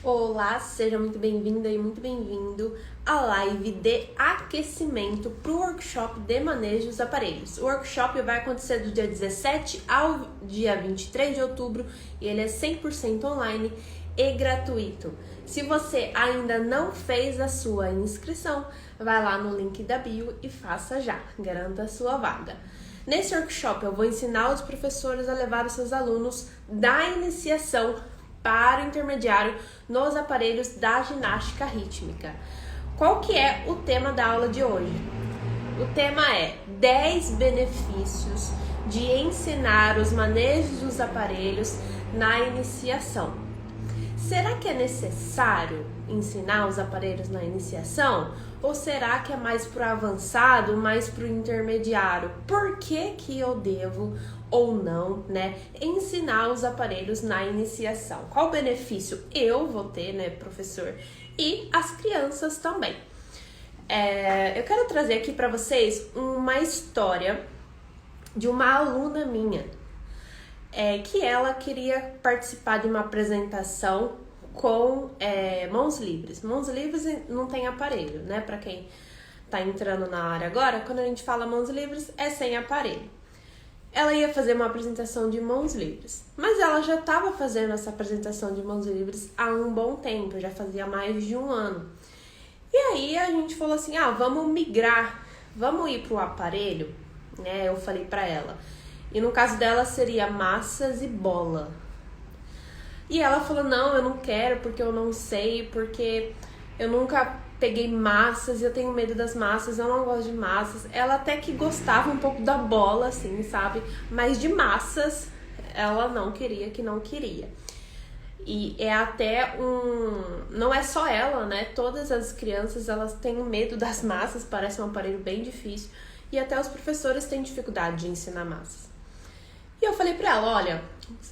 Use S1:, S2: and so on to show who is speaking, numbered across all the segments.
S1: Olá, seja muito bem-vinda e muito bem-vindo à live de aquecimento para o workshop de manejo dos aparelhos. O workshop vai acontecer do dia 17 ao dia 23 de outubro e ele é 100% online e gratuito. Se você ainda não fez a sua inscrição, vai lá no link da bio e faça já, garanta a sua vaga. Nesse workshop eu vou ensinar os professores a levar os seus alunos da iniciação para o intermediário nos aparelhos da ginástica rítmica. Qual que é o tema da aula de hoje? O tema é 10 benefícios de ensinar os manejos dos aparelhos na iniciação. Será que é necessário ensinar os aparelhos na iniciação? Ou será que é mais para o avançado, mais para o intermediário? Por que que eu devo ou não, ensinar os aparelhos na iniciação? Qual benefício eu vou ter, professor? E as crianças também. Eu quero trazer aqui para vocês uma história de uma aluna minha, que ela queria participar de uma apresentação com mãos livres. Mãos livres não tem aparelho, Para quem tá entrando na área agora, quando a gente fala mãos livres, é sem aparelho. Ela ia fazer uma apresentação de mãos livres, mas ela já estava fazendo essa apresentação de mãos livres há um bom tempo, já fazia mais de um ano. E aí a gente falou assim, vamos migrar, vamos ir pro aparelho, Eu falei pra ela. E no caso dela seria massas e bola. E ela falou, não, eu não quero, porque eu não sei, porque eu nunca peguei massas, eu tenho medo das massas, eu não gosto de massas. Ela até que gostava um pouco da bola, assim, sabe? Mas de massas, ela não queria. E é até não é só ela, Todas as crianças, elas têm medo das massas, parece um aparelho bem difícil. E até os professores têm dificuldade de ensinar massas. E eu falei pra ela, olha,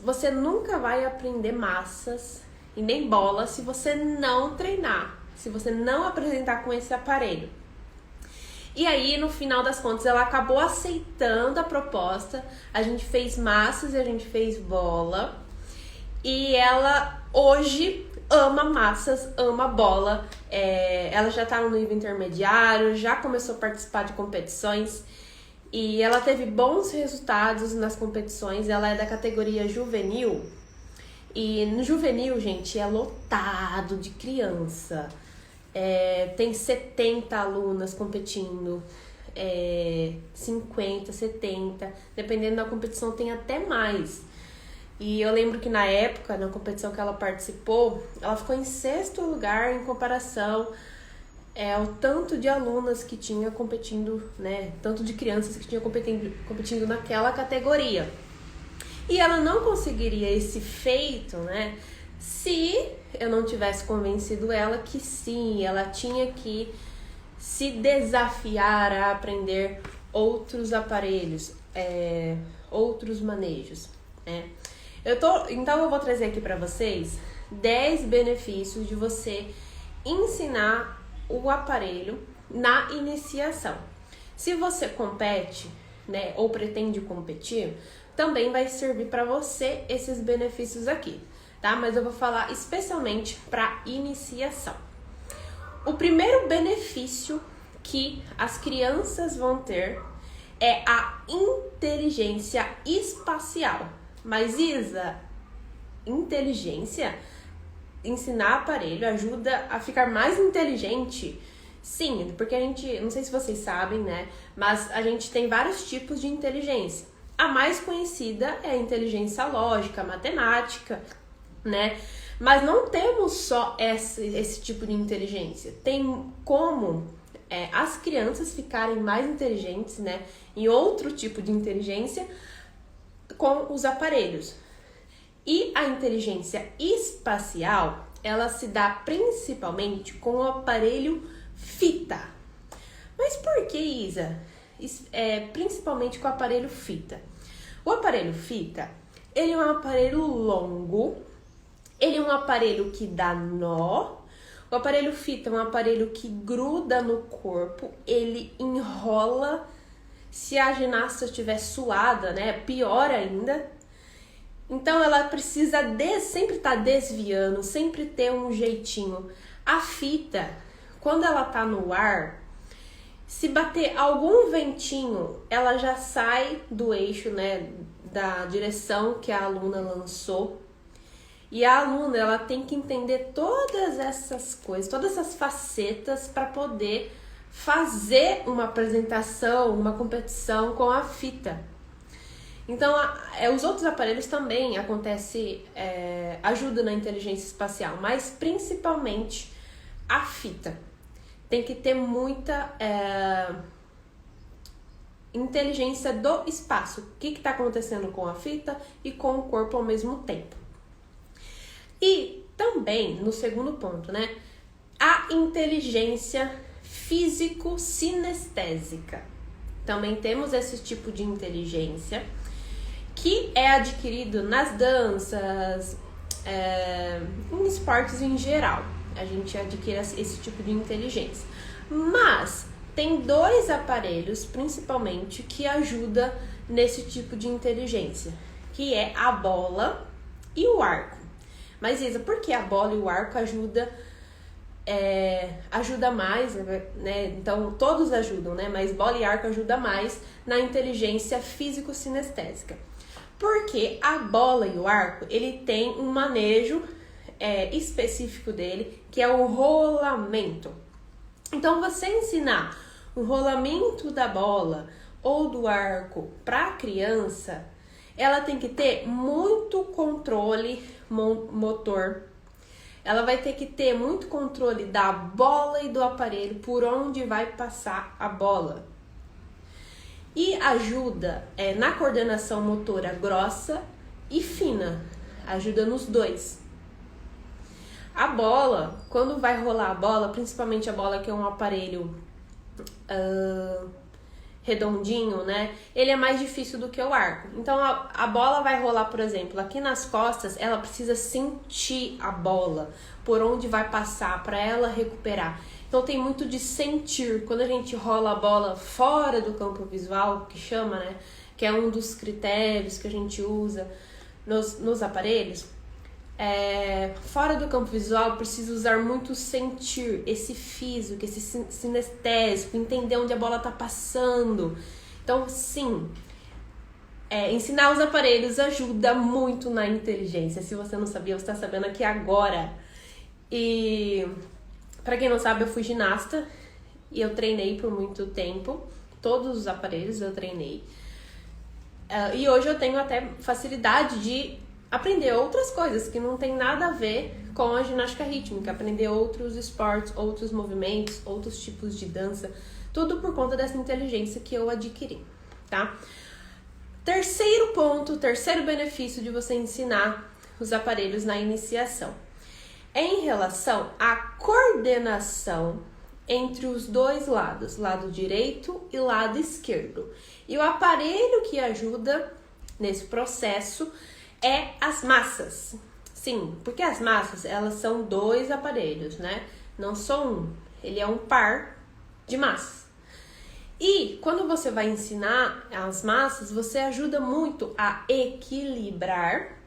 S1: você nunca vai aprender massas e nem bola se você não treinar, se você não apresentar com esse aparelho. E aí, no final das contas, ela acabou aceitando a proposta. A gente fez massas e a gente fez bola. E ela hoje ama massas, ama bola. Ela já tá no nível intermediário, já começou a participar de competições. E ela teve bons resultados nas competições. Ela é da categoria juvenil. E no juvenil, gente, é lotado de criança. Tem 70 alunas competindo, 50, 70, dependendo da competição tem até mais. E eu lembro que na época, na competição que ela participou, ela ficou em 6º lugar em comparação ao tanto de alunas que tinha competindo, tanto de crianças que tinha competindo naquela categoria. E ela não conseguiria esse feito, se eu não tivesse convencido ela que sim, ela tinha que se desafiar a aprender outros aparelhos, outros manejos, Então eu vou trazer aqui para vocês 10 benefícios de você ensinar o aparelho na iniciação. Se você compete, ou pretende competir, também vai servir para você esses benefícios aqui, tá? Mas eu vou falar especialmente para iniciação. O primeiro benefício que as crianças vão ter é a inteligência espacial. Mas Isa, inteligência? Ensinar aparelho ajuda a ficar mais inteligente? Sim, porque a gente, não sei se vocês sabem, mas a gente tem vários tipos de inteligência. A mais conhecida é a inteligência lógica, matemática, Mas não temos só esse tipo de inteligência. Tem como as crianças ficarem mais inteligentes, em outro tipo de inteligência com os aparelhos. E a inteligência espacial, ela se dá principalmente com o aparelho fita. Mas por que, Isa? Principalmente com o aparelho fita. O aparelho fita, ele é um aparelho longo, ele é um aparelho que dá nó. O aparelho fita é um aparelho que gruda no corpo, ele enrola. Se a ginasta estiver suada, pior ainda. Então ela precisa sempre estar desviando, sempre ter um jeitinho. A fita, quando ela tá no ar, se bater algum ventinho, ela já sai do eixo, né, da direção que a aluna lançou. E a aluna, ela tem que entender todas essas coisas, todas essas facetas para poder fazer uma apresentação, uma competição com a fita. Então, os outros aparelhos também ajuda na inteligência espacial, mas principalmente a fita. Tem que ter muita inteligência do espaço. O que está acontecendo com a fita e com o corpo ao mesmo tempo. E também, no segundo ponto, né? A inteligência físico-sinestésica. Também temos esse tipo de inteligência que é adquirido nas danças, em esportes em geral. A gente adquire esse tipo de inteligência. Mas tem 2 aparelhos, principalmente, que ajudam nesse tipo de inteligência, que é a bola e o arco. Mas, Isa, por que a bola e o arco ajuda mais, né? Então, todos ajudam, né? Mas bola e arco ajuda mais na inteligência físico-sinestésica. Porque a bola e o arco, ele tem um manejo específico dele, que é o rolamento. Então, você ensinar o rolamento da bola ou do arco para a criança, ela tem que ter muito controle motor. Ela vai ter que ter muito controle da bola e do aparelho, por onde vai passar a bola. E ajuda na coordenação motora grossa e fina. Ajuda nos 2. A bola, quando vai rolar a bola, principalmente a bola que é um aparelho redondinho, né? Ele é mais difícil do que o arco. Então a bola vai rolar, por exemplo, aqui nas costas, ela precisa sentir a bola, por onde vai passar, para ela recuperar. Então tem muito de sentir. Quando a gente rola a bola fora do campo visual, que chama, né? Que é um dos critérios que a gente usa nos aparelhos. Fora do campo visual, precisa usar muito sentir, esse físico, esse sinestésico, entender onde a bola está passando. Então, sim, ensinar os aparelhos ajuda muito na inteligência. Se você não sabia, você está sabendo aqui agora. E, para quem não sabe, eu fui ginasta e eu treinei por muito tempo. Todos os aparelhos eu treinei. E hoje eu tenho até facilidade de aprender outras coisas que não tem nada a ver com a ginástica rítmica, aprender outros esportes, outros movimentos, outros tipos de dança, tudo por conta dessa inteligência que eu adquiri, tá? Terceiro ponto, terceiro benefício de você ensinar os aparelhos na iniciação é em relação à coordenação entre os 2 lados, lado direito e lado esquerdo. E o aparelho que ajuda nesse processo as massas. Sim, porque as massas, elas são 2 aparelhos, né? Não só um. Ele é um par de massas. E quando você vai ensinar as massas, você ajuda muito a equilibrar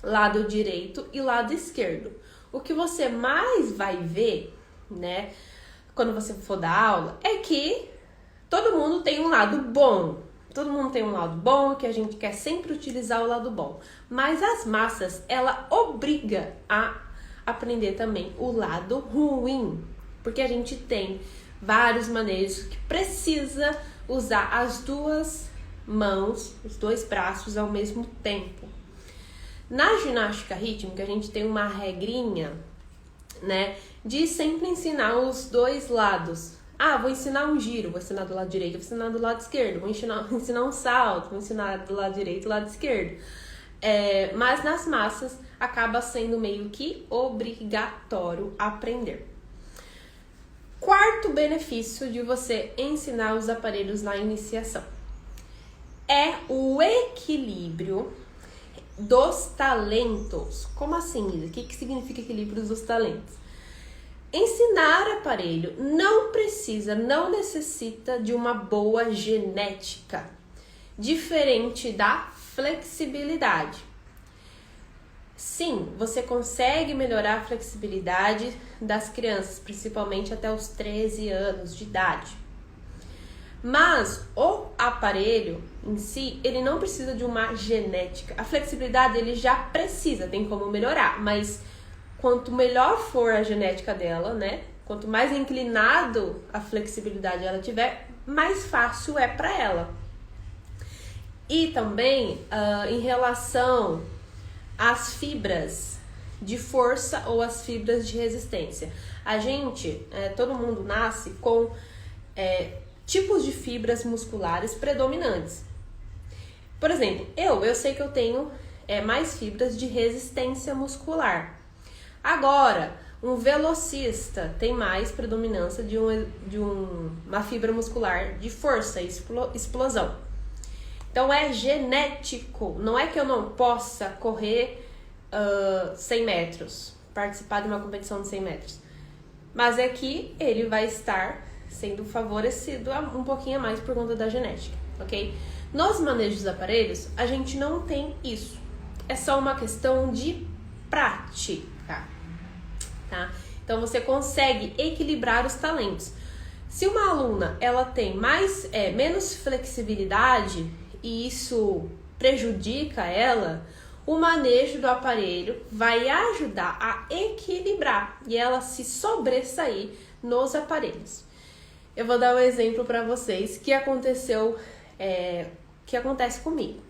S1: lado direito e lado esquerdo. O que você mais vai ver, né, quando você for dar aula, é que todo mundo tem um lado bom. Todo mundo tem um lado bom, que a gente quer sempre utilizar o lado bom. Mas as massas, ela obriga a aprender também o lado ruim. Porque a gente tem vários manejos que precisa usar as 2 mãos, os 2 braços ao mesmo tempo. Na ginástica rítmica, a gente tem uma regrinha, né, de sempre ensinar os 2 lados. Vou ensinar um giro, vou ensinar do lado direito, vou ensinar do lado esquerdo, vou ensinar um salto, vou ensinar do lado direito e do lado esquerdo. Mas nas massas acaba sendo meio que obrigatório aprender. Quarto benefício de você ensinar os aparelhos na iniciação é o equilíbrio dos talentos. Como assim, Isa? O que significa equilíbrio dos talentos? Ensinar aparelho não necessita de uma boa genética, diferente da flexibilidade. sim, você consegue melhorar a flexibilidade das crianças, principalmente até os 13 anos de idade. Mas o aparelho em si, ele não precisa de uma genética. A flexibilidade ele já precisa, tem como melhorar, mas quanto melhor for a genética dela, né? Quanto mais inclinado a flexibilidade ela tiver, mais fácil é para ela. E também em relação às fibras de força ou as fibras de resistência. A gente, todo mundo nasce com tipos de fibras musculares predominantes. Por exemplo, eu sei que eu tenho mais fibras de resistência muscular. Agora, um velocista tem mais predominância de uma fibra muscular de força e explosão. Então é genético, não é que eu não possa correr 100 metros, participar de uma competição de 100 metros, mas é que ele vai estar sendo favorecido um pouquinho a mais por conta da genética, ok? Nos manejos dos aparelhos, a gente não tem isso, é só uma questão de prática, tá? Então você consegue equilibrar os talentos. Se uma aluna ela tem menos flexibilidade e isso prejudica ela, o manejo do aparelho vai ajudar a equilibrar e ela se sobressair nos aparelhos. Eu vou dar um exemplo para vocês que aconteceu comigo.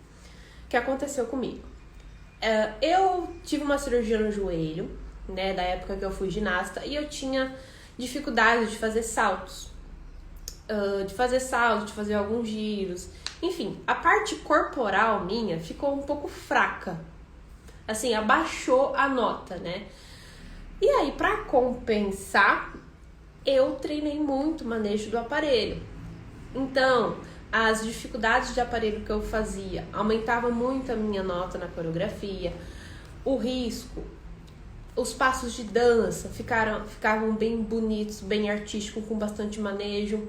S1: Eu tive uma cirurgia no joelho, né, da época que eu fui ginasta, e eu tinha dificuldade de fazer saltos, de fazer alguns giros. Enfim, a parte corporal minha ficou um pouco fraca. Assim, abaixou a nota, né? E aí, para compensar, eu treinei muito o manejo do aparelho. Então, as dificuldades de aparelho que eu fazia aumentavam muito a minha nota na coreografia. O risco, os passos de dança ficavam bem bonitos, bem artísticos, com bastante manejo.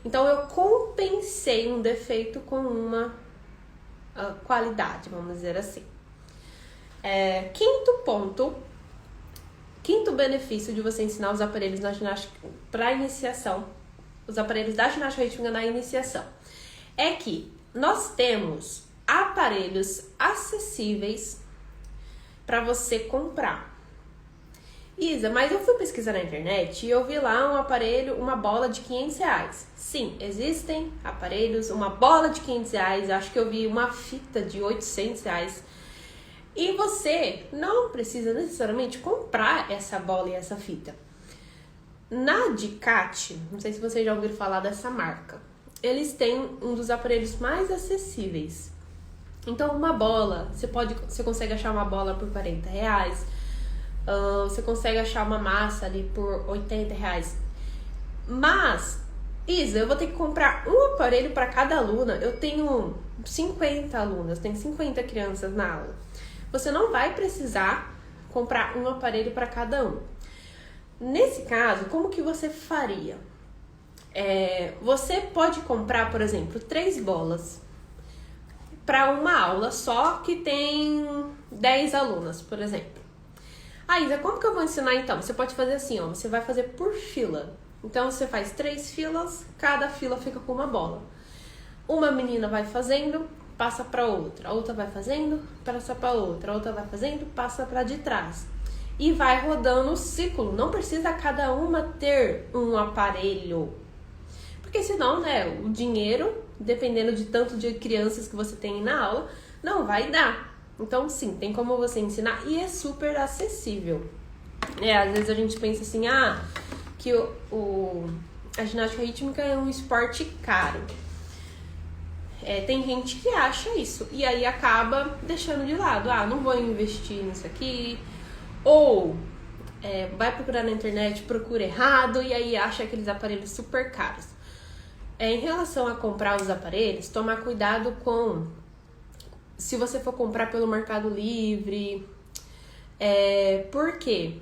S1: Então, eu compensei um defeito com uma qualidade, vamos dizer assim. Quinto benefício de você ensinar os aparelhos na ginástica para iniciação, os aparelhos da ginástica rítmica na iniciação, é que nós temos aparelhos acessíveis para você comprar. Isa, mas eu fui pesquisar na internet e eu vi lá um aparelho, uma bola de R$500. Sim, existem aparelhos, uma bola de R$500, acho que eu vi uma fita de R$800. E você não precisa necessariamente comprar essa bola e essa fita. Na Ducati, não sei se vocês já ouviram falar dessa marca, eles têm um dos aparelhos mais acessíveis. Então, uma bola, você consegue achar uma bola por R$40. Você consegue achar uma massa ali por R$80. Mas, Isa, eu vou ter que comprar um aparelho para cada aluna. Eu tenho 50 alunas, tenho 50 crianças na aula. Você não vai precisar comprar um aparelho para cada um. Nesse caso, como que você faria? Você pode comprar, por exemplo, 3 bolas para uma aula só que tem 10 alunas, por exemplo. Isa, como que eu vou ensinar então? Você pode fazer assim, ó, você vai fazer por fila. Então, você faz 3 filas, cada fila fica com uma bola. Uma menina vai fazendo, passa para outra. A outra vai fazendo, passa para outra. A outra vai fazendo, passa para de trás. E vai rodando o ciclo. Não precisa cada uma ter um aparelho. Porque senão, né, o dinheiro, dependendo de tanto de crianças que você tem na aula, não vai dar. Então, sim, tem como você ensinar e é super acessível. Às vezes a gente pensa assim, que a ginástica rítmica é um esporte caro. Tem gente que acha isso e aí acaba deixando de lado. Não vou investir nisso aqui. Ou vai procurar na internet, procura errado e aí acha aqueles aparelhos super caros. Em relação a comprar os aparelhos, tomar cuidado com... Se você for comprar pelo Mercado Livre, porque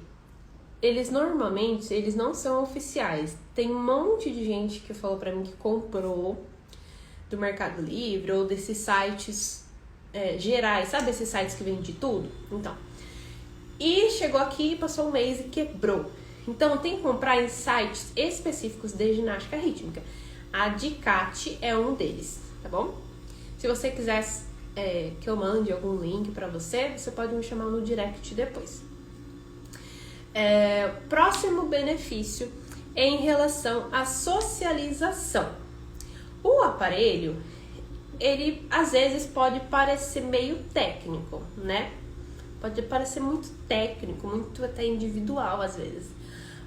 S1: eles normalmente não são oficiais. Tem um monte de gente que falou pra mim que comprou do Mercado Livre ou desses sites gerais, sabe esses sites que vendem de tudo? Então, E chegou aqui, passou um mês e quebrou. Então tem que comprar em sites específicos de ginástica rítmica. A Ducati é um deles, tá bom? Se você quiser que eu mande algum link pra você, você pode me chamar no direct depois. Próximo benefício é em relação à socialização. O aparelho, ele às vezes pode parecer meio técnico, né? Pode parecer muito técnico, muito até individual às vezes.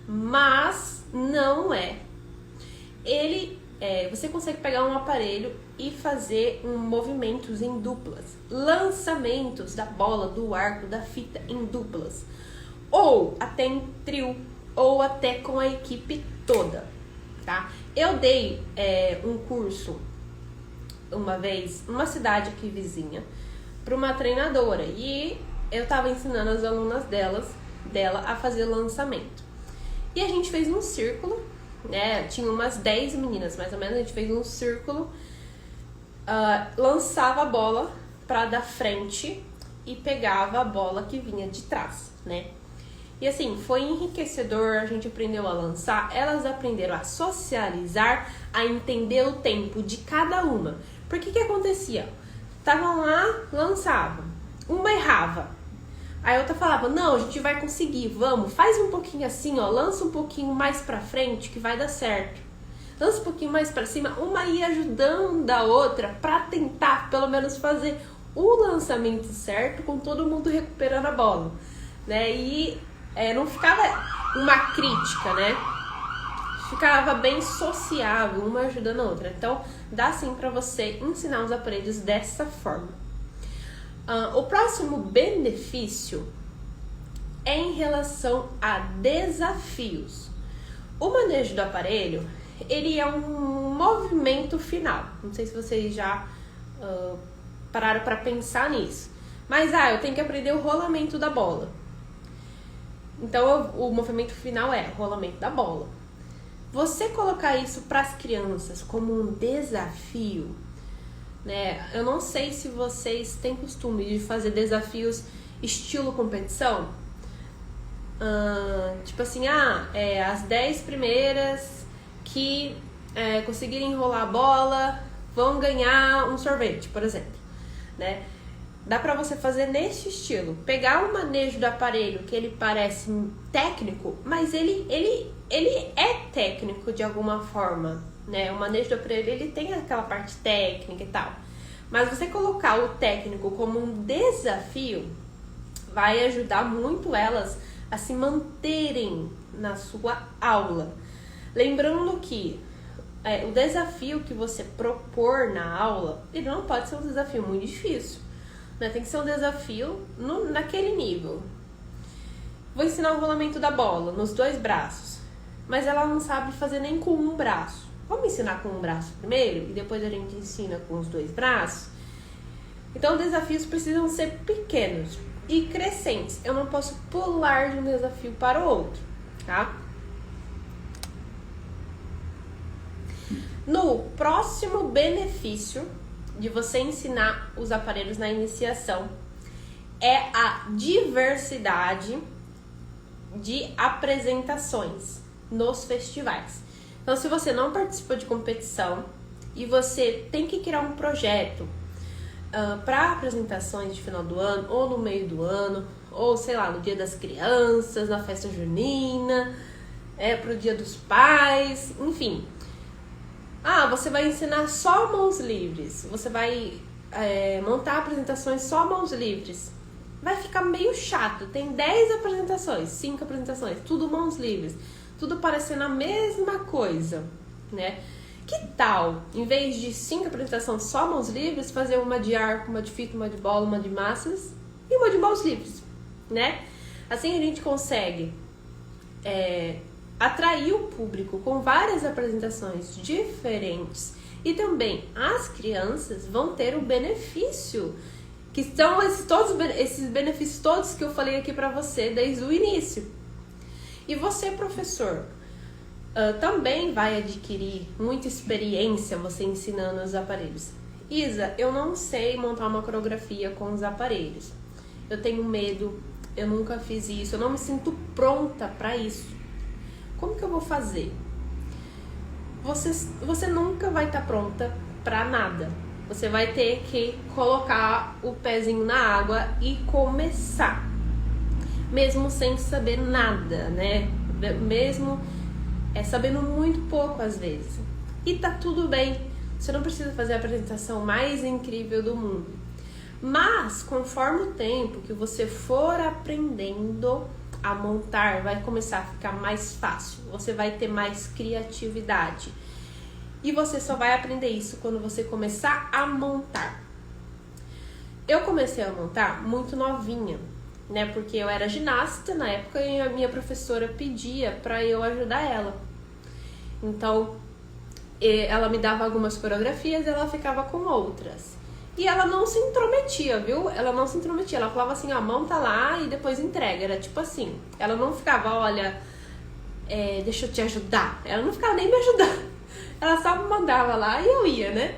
S1: Mas não é. Você consegue pegar um aparelho e fazer movimentos em duplas. Lançamentos da bola, do arco, da fita em duplas. Ou até em trio, ou até com a equipe toda, tá? Eu dei um curso uma vez, numa cidade aqui vizinha, para uma treinadora. E eu tava ensinando as alunas dela a fazer lançamento. E a gente fez um círculo, né? Tinha umas 10 meninas, mais ou menos. A gente fez um círculo, lançava a bola pra da frente e pegava a bola que vinha de trás, né? E assim, foi enriquecedor, a gente aprendeu a lançar, elas aprenderam a socializar, a entender o tempo de cada uma. Porque que acontecia? Estavam lá, lançavam, uma errava. Aí a outra falava, não, a gente vai conseguir, vamos, faz um pouquinho assim, ó, lança um pouquinho mais pra frente que vai dar certo. Lança um pouquinho mais pra cima, uma ia ajudando a outra pra tentar, pelo menos, fazer o lançamento certo com todo mundo recuperando a bola, né? E não ficava uma crítica, né? Ficava bem sociável, uma ajudando a outra. Então, dá sim pra você ensinar os aparelhos dessa forma. O próximo benefício é em relação a desafios. O manejo do aparelho, ele é um movimento final. Não sei se vocês já pararam para pensar nisso. Mas, eu tenho que aprender o rolamento da bola. Então, o movimento final é o rolamento da bola. Você colocar isso para as crianças como um desafio, né? Eu não sei se vocês têm costume de fazer desafios estilo competição. Tipo assim, as 10 primeiras que conseguirem enrolar a bola vão ganhar um sorvete, por exemplo, né? Dá pra você fazer nesse estilo. Pegar o manejo do aparelho, que ele parece técnico, mas ele é técnico de alguma forma, né? O manejo do aparelho, ele tem aquela parte técnica e tal. Mas você colocar o técnico como um desafio, vai ajudar muito elas a se manterem na sua aula. Lembrando que o desafio que você propor na aula, ele não pode ser um desafio muito difícil. Tem que ser um desafio naquele nível. Vou ensinar o rolamento da bola nos 2 braços, mas ela não sabe fazer nem com um braço. Vamos ensinar com um braço primeiro e depois a gente ensina com os 2 braços? Então, desafios precisam ser pequenos e crescentes. Eu não posso pular de um desafio para o outro, tá? No próximo benefício de você ensinar os aparelhos na iniciação é a diversidade de apresentações nos festivais. Então, se você não participou de competição e você tem que criar um projeto para apresentações de final do ano ou no meio do ano, ou sei lá, no Dia das Crianças, na festa junina, pro Dia dos Pais, enfim. Você vai ensinar só mãos livres, você vai montar apresentações só mãos livres. Vai ficar meio chato, tem 10 apresentações, 5 apresentações, tudo mãos livres, tudo parecendo a mesma coisa, né? Que tal, em vez de 5 apresentações só mãos livres, fazer uma de arco, uma de fita, uma de bola, uma de massas e uma de mãos livres, né? Assim a gente consegue atrair o público com várias apresentações diferentes e também as crianças vão ter o benefício, que são esses benefícios todos que eu falei aqui pra você desde o início. E você, professor, também vai adquirir muita experiência você ensinando os aparelhos. Isa, eu não sei montar uma coreografia com os aparelhos. Eu tenho medo, eu nunca fiz isso, eu não me sinto pronta para isso. Como que eu vou fazer? Você nunca vai estar pronta para nada. Você vai ter que colocar o pezinho na água e começar. Mesmo sem saber nada, né? Mesmo sabendo muito pouco às vezes. E tá tudo bem. Você não precisa fazer a apresentação mais incrível do mundo. Mas, conforme o tempo que você for aprendendo a montar, vai começar a ficar mais fácil. Você vai ter mais criatividade. E você só vai aprender isso quando você começar a montar. Eu comecei a montar muito novinha, né? Porque eu era ginasta na época e a minha professora pedia pra eu ajudar ela. Então, ela me dava algumas coreografias e ela ficava com outras. E ela não se intrometia, viu? Ela não se intrometia. Ela falava assim, a mão tá lá e depois entrega. Era tipo assim. Ela não ficava, olha, deixa eu te ajudar. Ela não ficava nem me ajudando. Ela só me mandava lá e eu ia, né?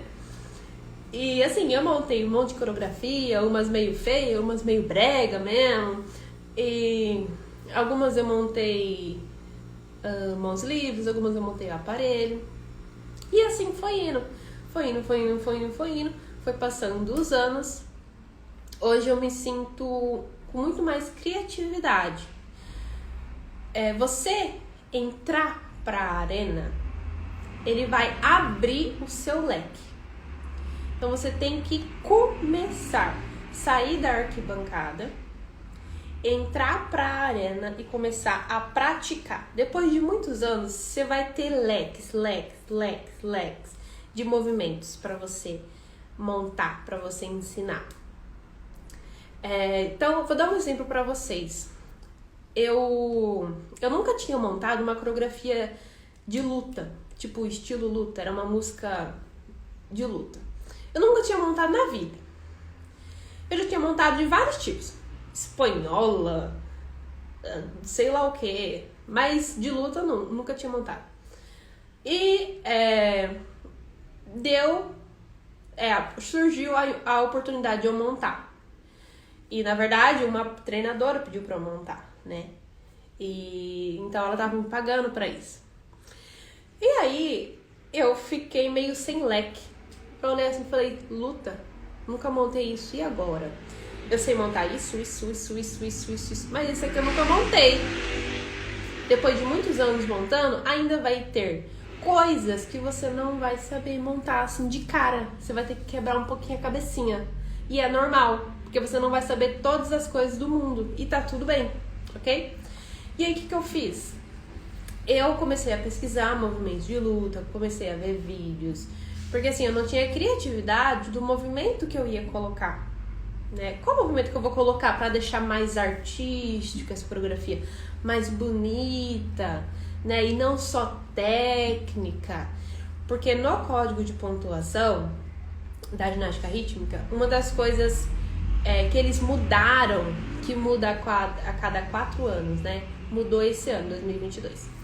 S1: E assim, eu montei um monte de coreografia, umas meio feia, umas meio brega mesmo. E algumas eu montei mãos livres, algumas eu montei aparelho. E assim foi indo. Foi indo. Foi passando os anos. Hoje eu me sinto com muito mais criatividade. Você entrar pra arena, ele vai abrir o seu leque. Então você tem que começar, sair da arquibancada, entrar pra arena e começar a praticar. Depois de muitos anos, você vai ter leques de movimentos para você montar, para você ensinar. Então, eu vou dar um exemplo para vocês. Eu nunca tinha montado uma coreografia de luta, tipo estilo luta, era uma música de luta. Eu nunca tinha montado na vida. Eu já tinha montado de vários tipos. Espanhola, sei lá o que, mas de luta eu nunca tinha montado. E surgiu a oportunidade de eu montar. E na verdade uma treinadora pediu pra eu montar, né? E então ela tava me pagando pra isso. E aí eu fiquei meio sem leque. Eu olhei assim e falei, luta, nunca montei isso, e agora? Eu sei montar isso, mas esse aqui eu nunca montei. Depois de muitos anos montando, ainda vai ter coisas que você não vai saber montar assim de cara. Você vai ter que quebrar um pouquinho a cabecinha. E é normal, porque você não vai saber todas as coisas do mundo. E tá tudo bem, ok? E aí o que eu fiz? Eu comecei a pesquisar movimentos de luta, comecei a ver vídeos. Porque assim, eu não tinha criatividade do movimento que eu ia colocar, né? Qual movimento que eu vou colocar para deixar mais artística essa coreografia, mais bonita, né? E não só técnica. Porque no código de pontuação da ginástica rítmica, uma das coisas que eles mudaram, que muda a cada 4 anos, né? Mudou esse ano, 2022.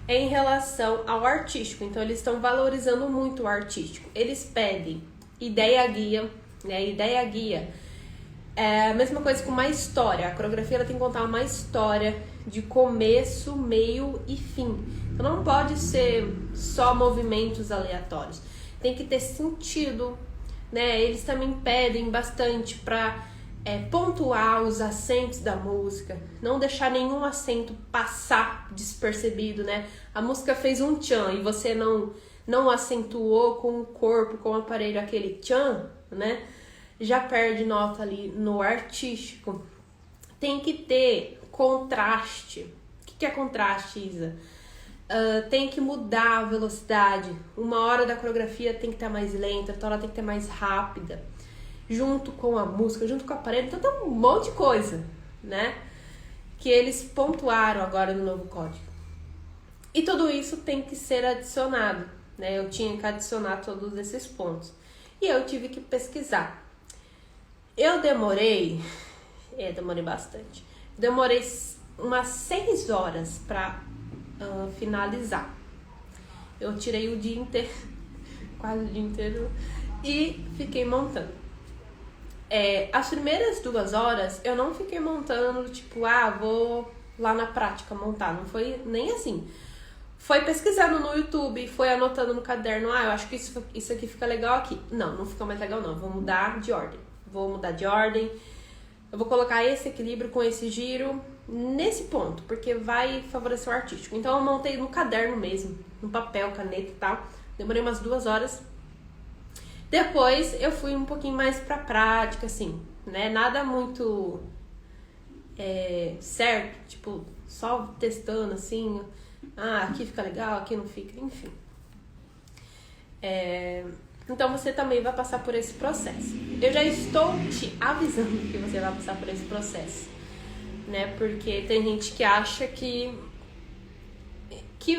S1: Em relação ao artístico. Então, eles estão valorizando muito o artístico. Eles pedem ideia-guia, né? Ideia-guia é a mesma coisa com uma história. A coreografia ela tem que contar uma história de começo, meio e fim. Então, não pode ser só movimentos aleatórios. Tem que ter sentido, né? Eles também pedem bastante para pontuar os acentos da música, não deixar nenhum acento passar despercebido, né? A música fez um tchan e você não acentuou com o corpo, com o aparelho aquele tchan, né? Já perde nota ali no artístico. Tem que ter contraste. O que é contraste, Isa? Tem que mudar a velocidade. Uma hora da coreografia tem que estar mais lenta, outra hora tem que estar mais rápida. Junto com a música, junto com o aparelho, então tem um monte de coisa, né? Que eles pontuaram agora no novo código. E tudo isso tem que ser adicionado, né? Eu tinha que adicionar todos esses pontos. E eu tive que pesquisar. Eu demorei bastante. Demorei umas 6 horas para finalizar. Eu tirei o dia inteiro, quase o dia inteiro, e fiquei montando. As primeiras 2 horas eu não fiquei montando, tipo, vou lá na prática montar. Não foi nem assim. Foi pesquisando no YouTube, foi anotando no caderno, eu acho que isso aqui fica legal aqui. Não fica mais legal não, vou mudar de ordem. Eu vou colocar esse equilíbrio com esse giro nesse ponto, porque vai favorecer o artístico. Então eu montei no caderno mesmo, no papel, caneta e tal. Demorei umas 2 horas. Depois eu fui um pouquinho mais pra prática, assim, né? Nada muito certo, tipo, só testando assim. Aqui fica legal, aqui não fica, enfim. Então você também vai passar por esse processo. Eu já estou te avisando que você vai passar por esse processo, né? Porque tem gente que acha que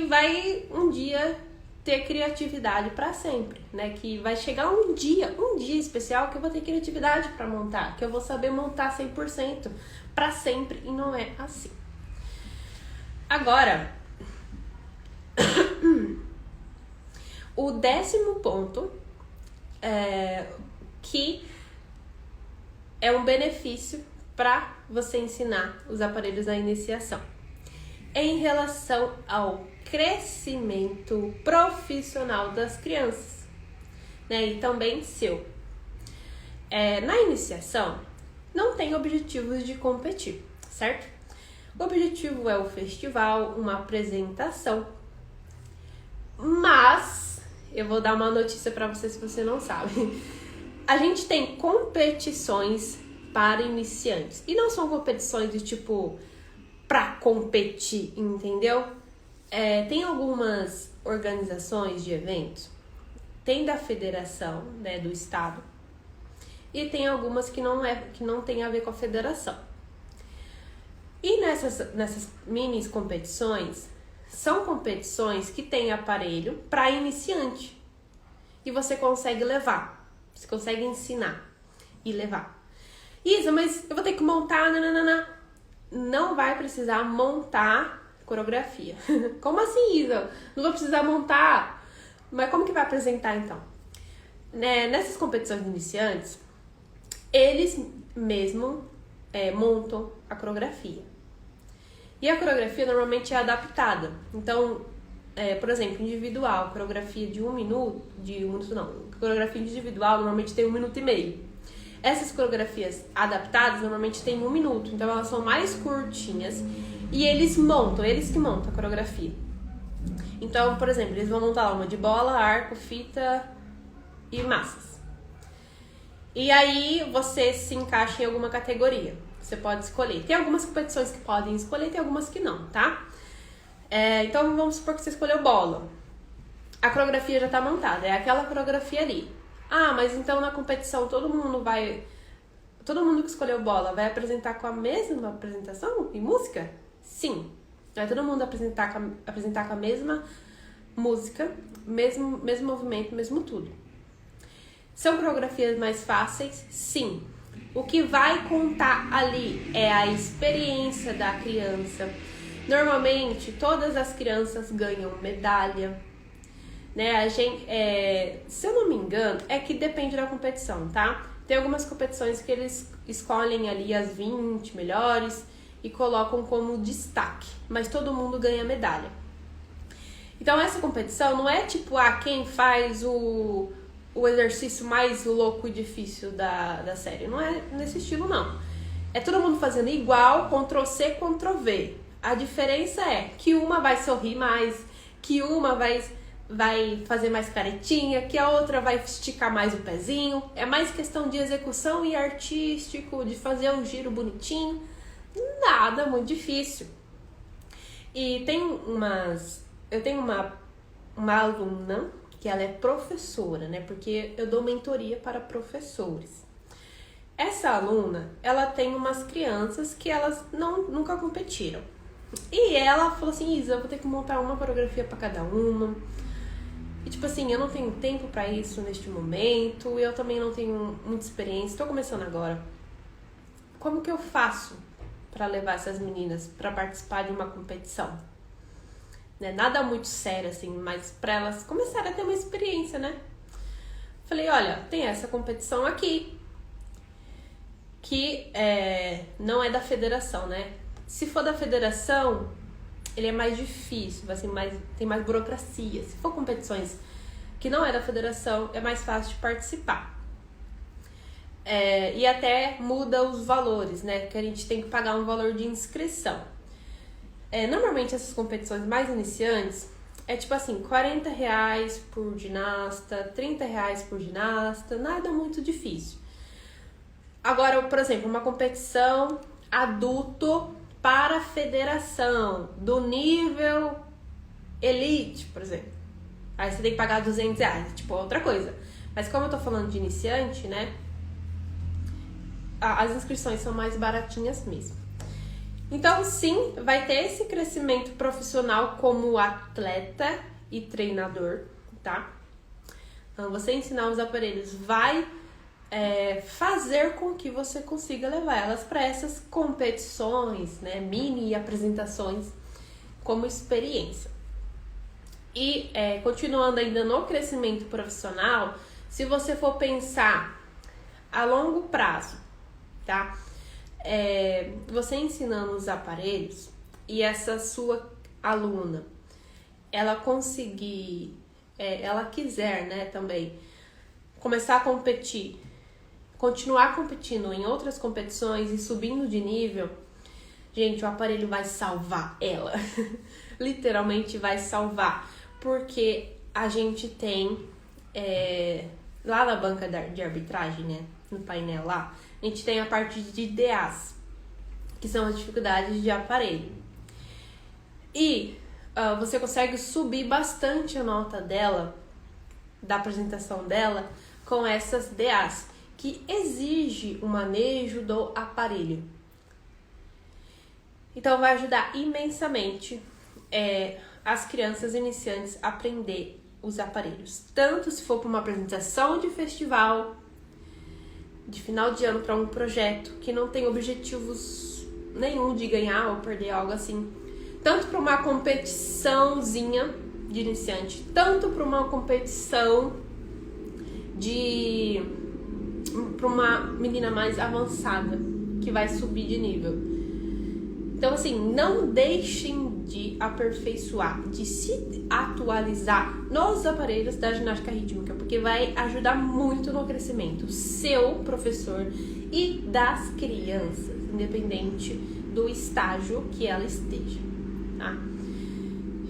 S1: vai um dia ter criatividade para sempre, né? Que vai chegar um dia especial que eu vou ter criatividade para montar, que eu vou saber montar 100% para sempre, e não é assim. Agora, o 10º ponto que é um benefício para você ensinar os aparelhos da iniciação em relação ao crescimento profissional das crianças, né? E também seu. Na iniciação, não tem objetivos de competir, certo? O objetivo é o festival, uma apresentação. Mas eu vou dar uma notícia para você se você não sabe. A gente tem competições para iniciantes. E não são competições de tipo pra competir, entendeu? Tem algumas organizações de eventos, tem da federação, né, do estado, e tem algumas que não tem a ver com a federação. E nessas mini competições, são competições que tem aparelho para iniciante. E você consegue levar, você consegue ensinar e levar. Isa, mas eu vou ter que montar, não vai precisar montar coreografia. Como assim, Isa? Não vou precisar montar? Mas como que vai apresentar então? Nessas competições de iniciantes, eles mesmo montam a coreografia. E a coreografia normalmente é adaptada. Então, por exemplo, individual, coreografia de 1 minuto, coreografia individual normalmente tem 1 minuto e meio. Essas coreografias adaptadas normalmente tem 1 minuto, então elas são mais curtinhas e eles que montam a coreografia. Então, por exemplo, eles vão montar uma de bola, arco, fita e massas. E aí você se encaixa em alguma categoria. Você pode escolher. Tem algumas competições que podem escolher, tem algumas que não, tá? Então vamos supor que você escolheu bola. A coreografia já tá montada, é aquela coreografia ali. Mas então na competição todo mundo que escolheu bola vai apresentar com a mesma apresentação e música? Sim. Vai todo mundo apresentar com a mesma música, mesmo movimento, mesmo tudo. São coreografias mais fáceis? Sim. O que vai contar ali é a experiência da criança. Normalmente, todas as crianças ganham medalha, né? Se eu não me engano, é que depende da competição, tá? Tem algumas competições que eles escolhem ali as 20 melhores e colocam como destaque, mas todo mundo ganha medalha. Então, essa competição não é tipo, quem faz o exercício mais louco e difícil da série. Não é nesse estilo, não. É todo mundo fazendo igual, Ctrl+C, Ctrl+V. A diferença é que uma vai sorrir mais, que uma vai fazer mais caretinha, que a outra vai esticar mais o pezinho. É mais questão de execução e artístico, de fazer um giro bonitinho. Nada muito difícil. E eu tenho uma aluna que ela é professora, né? Porque eu dou mentoria para professores. Essa aluna, ela tem umas crianças que elas nunca competiram. E ela falou assim, Isa, eu vou ter que montar uma coreografia para cada uma. E tipo assim, eu não tenho tempo para isso neste momento, eu também não tenho muita experiência, tô começando agora. Como que eu faço para levar essas meninas para participar de uma competição? Nada muito sério, assim, mas para elas começarem a ter uma experiência, né? Falei, olha, tem essa competição aqui. que não é da federação, né? Se for da federação, ele é mais difícil, tem mais burocracia. Se for competições que não é da federação, é mais fácil de participar. E até muda os valores, né? Que a gente tem que pagar um valor de inscrição. Normalmente essas competições mais iniciantes é tipo assim, R$40 por ginasta, R$30 por ginasta, nada muito difícil. Agora, por exemplo, uma competição adulto para a federação, do nível elite, por exemplo. Aí você tem que pagar R$200, tipo, outra coisa. Mas como eu tô falando de iniciante, né? As inscrições são mais baratinhas mesmo. Então, sim, vai ter esse crescimento profissional como atleta e treinador, tá? Então, você ensinar os aparelhos vai fazer com que você consiga levar elas para essas competições, né? Mini apresentações como experiência. E continuando ainda no crescimento profissional, se você for pensar a longo prazo, tá? Você ensinando os aparelhos e essa sua aluna, ela conseguir, ela quiser, né, também começar a competir, continuar competindo em outras competições e subindo de nível, gente, o aparelho vai salvar ela. Literalmente vai salvar. Porque a gente tem, lá na banca de arbitragem, né, no painel lá, a gente tem a parte de DAs, que são as dificuldades de aparelho. E você consegue subir bastante a nota dela, da apresentação dela, com essas DAs, que exige o manejo do aparelho. Então vai ajudar imensamente as crianças iniciantes a aprender os aparelhos. Tanto se for para uma apresentação de festival, de final de ano, para um projeto que não tem objetivos nenhum de ganhar ou perder, algo assim. Tanto para uma competiçãozinha de iniciante, tanto para uma competição para uma menina mais avançada que vai subir de nível. Então, assim, não deixem de aperfeiçoar, de se atualizar nos aparelhos da ginástica rítmica, porque vai ajudar muito no crescimento seu, professor, e das crianças, independente do estágio que ela esteja, tá?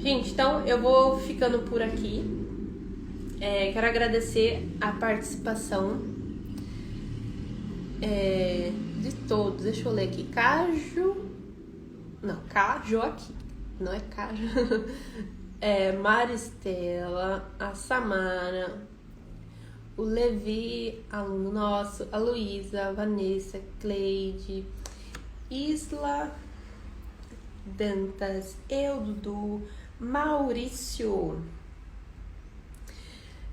S1: Gente, então eu vou ficando por aqui. Quero agradecer a participação de todos. Deixa eu ler aqui. Joaquim, não é Caju. Maristela, a Samara, o Levi, aluno nosso, a Luísa, a Vanessa, Cleide, Isla Dantas, Dudu, Maurício.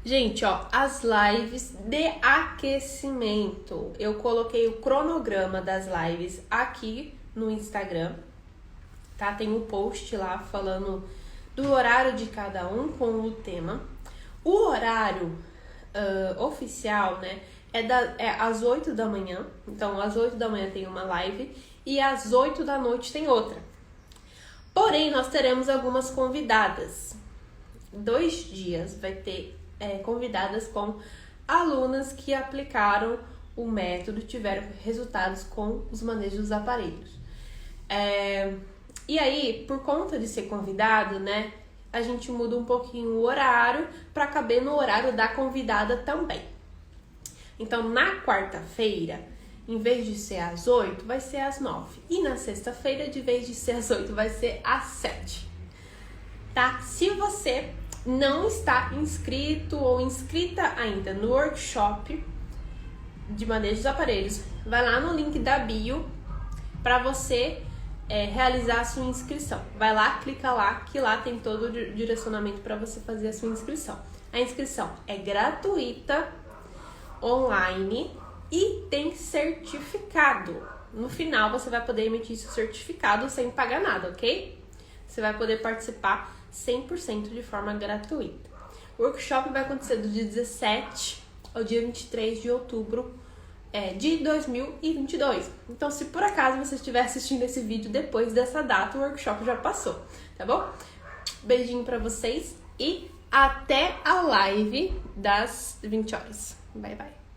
S1: Gente, ó, as lives de aquecimento. Eu coloquei o cronograma das lives aqui no Instagram, tá? Tem um post lá falando do horário de cada um com o tema. O horário oficial, né, é às 8 da manhã. Então, às 8 da manhã tem uma live e às 8 da noite tem outra. Porém, nós teremos algumas convidadas. 2 dias vai ter convidadas com alunas que aplicaram o método, tiveram resultados com os manejos dos aparelhos. E aí, por conta de ser convidado, né, a gente muda um pouquinho o horário para caber no horário da convidada também. Então, na quarta-feira, em vez de ser às 8, vai ser às 9. E na sexta-feira, de vez de ser às 8, vai ser às 7. Tá? Se você não está inscrito ou inscrita ainda no workshop de manejo dos aparelhos, vai lá no link da bio para você realizar a sua inscrição. Vai lá, clica lá, que lá tem todo o direcionamento para você fazer a sua inscrição. A inscrição é gratuita, online e tem certificado. No final você vai poder emitir seu certificado sem pagar nada, ok? Você vai poder participar 100% de forma gratuita. O workshop vai acontecer do dia 17 ao dia 23 de outubro de 2022. Então, se por acaso você estiver assistindo esse vídeo depois dessa data, o workshop já passou, tá bom? Beijinho pra vocês e até a live das 20 horas. Bye, bye.